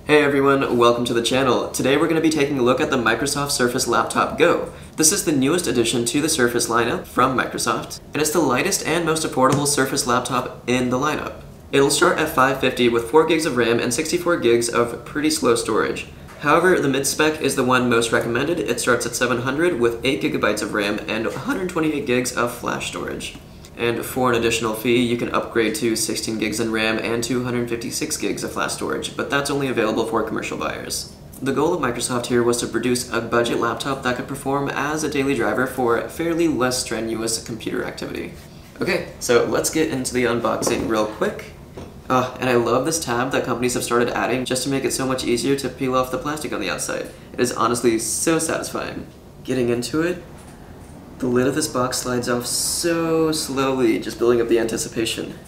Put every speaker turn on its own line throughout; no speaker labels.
Hey everyone, welcome to the channel. Today we're going to be taking a look at the Microsoft Surface Laptop Go. This is the newest addition to the Surface lineup from Microsoft, and it's the lightest and most affordable Surface laptop in the lineup. It'll start at $550 with 4 gigs of RAM and 64 gigs of pretty slow storage. However, the mid-spec is the one most recommended. It starts at $700 with 8 gigabytes of RAM and 128 gigs of flash storage. And for an additional fee, you can upgrade to 16 gigs in RAM and 256 gigs of flash storage, but that's only available for commercial buyers. The goal of Microsoft here was to produce a budget laptop that could perform as a daily driver for fairly less strenuous computer activity. Okay, so let's get into the unboxing real quick. And I love this tab that companies have started adding just to make it so much easier to peel off the plastic on the outside. It is honestly so satisfying. Getting into it, the lid of this box slides off so slowly, just building up the anticipation.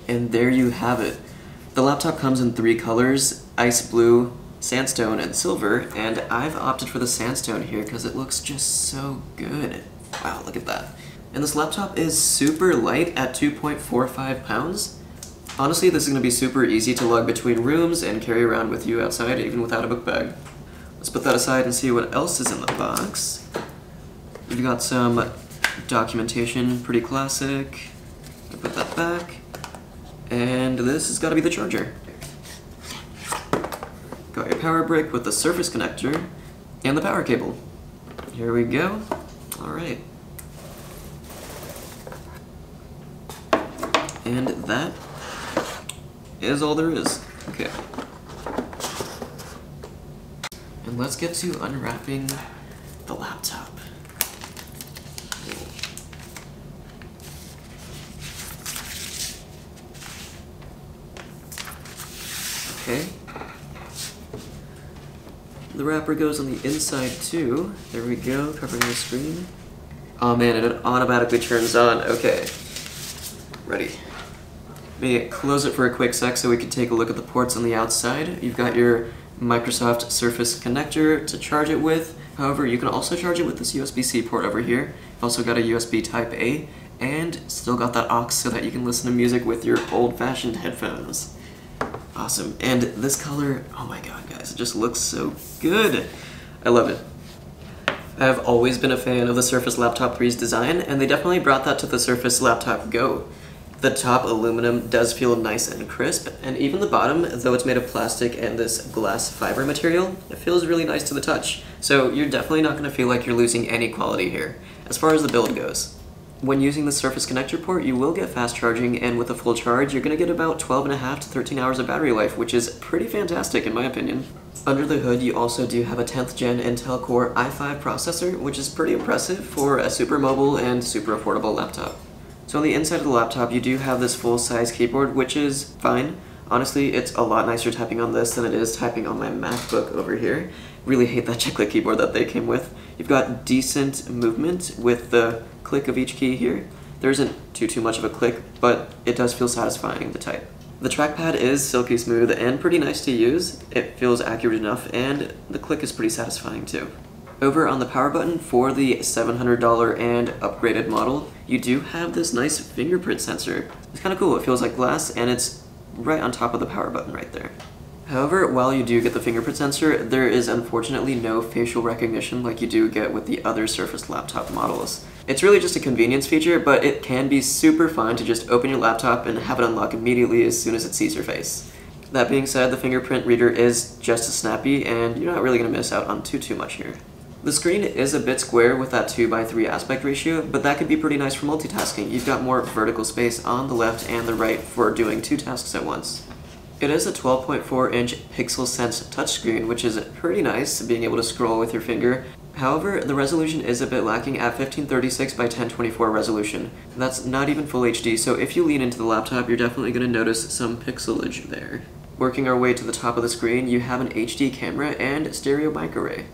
And there you have it. The laptop comes in 3 colors, ice blue, sandstone, and silver, and I've opted for the sandstone here because it looks just so good. Wow, look at that. And this laptop is super light at 2.45 pounds. Honestly, this is going to be super easy to lug between rooms and carry around with you outside, even without a book bag. Let's put that aside and see what else is in the box. We've got some documentation, pretty classic. I'll put that back. And this has got to be the charger. Got your power brick with the Surface connector and the power cable. Here we go. Alright. And that is all there is. Okay. And let's get to unwrapping the laptop. Okay. The wrapper goes on the inside too. There we go, covering the screen. Oh man, and it automatically turns on. Okay. Ready. Let me close it for a quick sec so we can take a look at the ports on the outside. You've got your Microsoft Surface connector to charge it with. However, you can also charge it with this USB-C port over here. You've also got a USB Type-A, and still got that aux so that you can listen to music with your old-fashioned headphones. Awesome. And this color, oh my god guys, it just looks so good. I love it. I've always been a fan of the Surface Laptop 3's design, and they definitely brought that to the Surface Laptop Go. The top aluminum does feel nice and crisp, and even the bottom, though it's made of plastic and this glass fiber material, it feels really nice to the touch. So you're definitely not going to feel like you're losing any quality here, as far as the build goes. When using the Surface connector port, you will get fast charging, and with a full charge, you're going to get about 12.5 to 13 hours of battery life, which is pretty fantastic in my opinion. Under the hood, you also do have a 10th gen Intel Core i5 processor, which is pretty impressive for a super mobile and super affordable laptop. So on the inside of the laptop, you do have this full-size keyboard, which is fine. Honestly, it's a lot nicer typing on this than it is typing on my MacBook over here. Really hate that chiclet keyboard that they came with. You've got decent movement with the click of each key here. There isn't too much of a click, but it does feel satisfying to type. The trackpad is silky smooth and pretty nice to use. It feels accurate enough, and the click is pretty satisfying too. Over on the power button for the $700 and upgraded model, you do have this nice fingerprint sensor. It's kind of cool. It feels like glass, and it's right on top of the power button right there. However, while you do get the fingerprint sensor, there is unfortunately no facial recognition like you do get with the other Surface laptop models. It's really just a convenience feature, but it can be super fun to just open your laptop and have it unlock immediately as soon as it sees your face. That being said, the fingerprint reader is just as snappy, and you're not really going to miss out on too much here. The screen is a bit square with that 2:3 aspect ratio, but that could be pretty nice for multitasking. You've got more vertical space on the left and the right for doing 2 tasks at once. It is a 12.4-inch PixelSense touchscreen, which is pretty nice, being able to scroll with your finger. However, the resolution is a bit lacking at 1536 by 1024 resolution. That's not even full HD, so if you lean into the laptop, you're definitely going to notice some pixelage there. Working our way to the top of the screen, you have an HD camera and stereo mic array.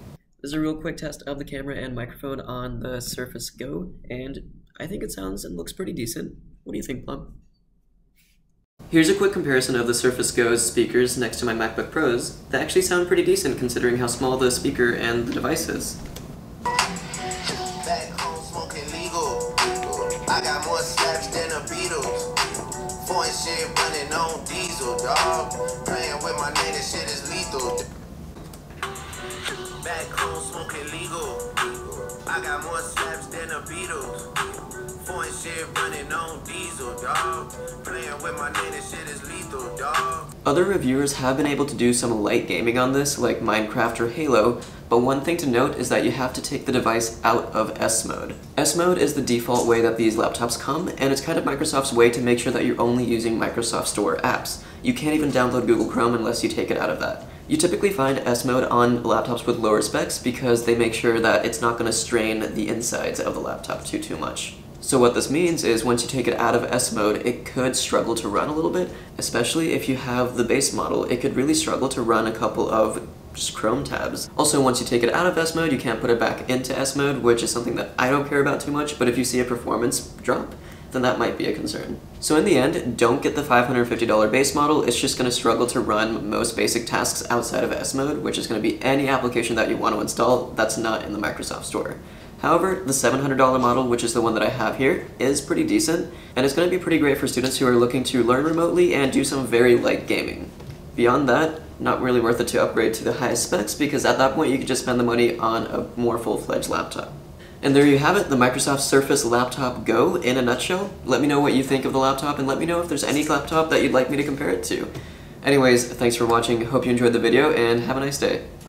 This is a real quick test of the camera and microphone on the Surface Go, and I think it sounds and looks pretty decent. What do you think, Plum? Here's a quick comparison of the Surface Go's speakers next to my MacBook Pros. They actually sound pretty decent considering how small the speaker and the device is.
Back home smoking legal. I got more slaps than the Beatles. Foreign shit running on diesel, dog. Playing with my this shit is lethal. Back home smoking legal. I got more slaps than the Beatles. Foreign shit running on diesel, dog. Playing with my name, this shit is lethal, dog.
Other reviewers have been able to do some light gaming on this, like Minecraft or Halo, but one thing to note is that you have to take the device out of S mode. S mode is the default way that these laptops come, and it's kind of Microsoft's way to make sure that you're only using Microsoft Store apps. You can't even download Google Chrome unless you take it out of that. You typically find S mode on laptops with lower specs because they make sure that it's not going to strain the insides of the laptop too much. So what this means is once you take it out of S mode, it could struggle to run a little bit, especially if you have the base model. It could really struggle to run a couple of just Chrome tabs. Also, once you take it out of S mode, you can't put it back into S mode, which is something that I don't care about too much, but if you see a performance drop, then that might be a concern. So in the end, don't get the $550 base model. It's just going to struggle to run most basic tasks outside of S mode, which is going to be any application that you want to install that's not in the Microsoft Store. However, the $700 model, which is the one that I have here, is pretty decent, and it's going to be pretty great for students who are looking to learn remotely and do some very light gaming. Beyond that, not really worth it to upgrade to the highest specs, because at that point you could just spend the money on a more full-fledged laptop. And there you have it, the Microsoft Surface Laptop Go in a nutshell. Let me know what you think of the laptop, and let me know if there's any laptop that you'd like me to compare it to. Anyways, thanks for watching, hope you enjoyed the video, and have a nice day.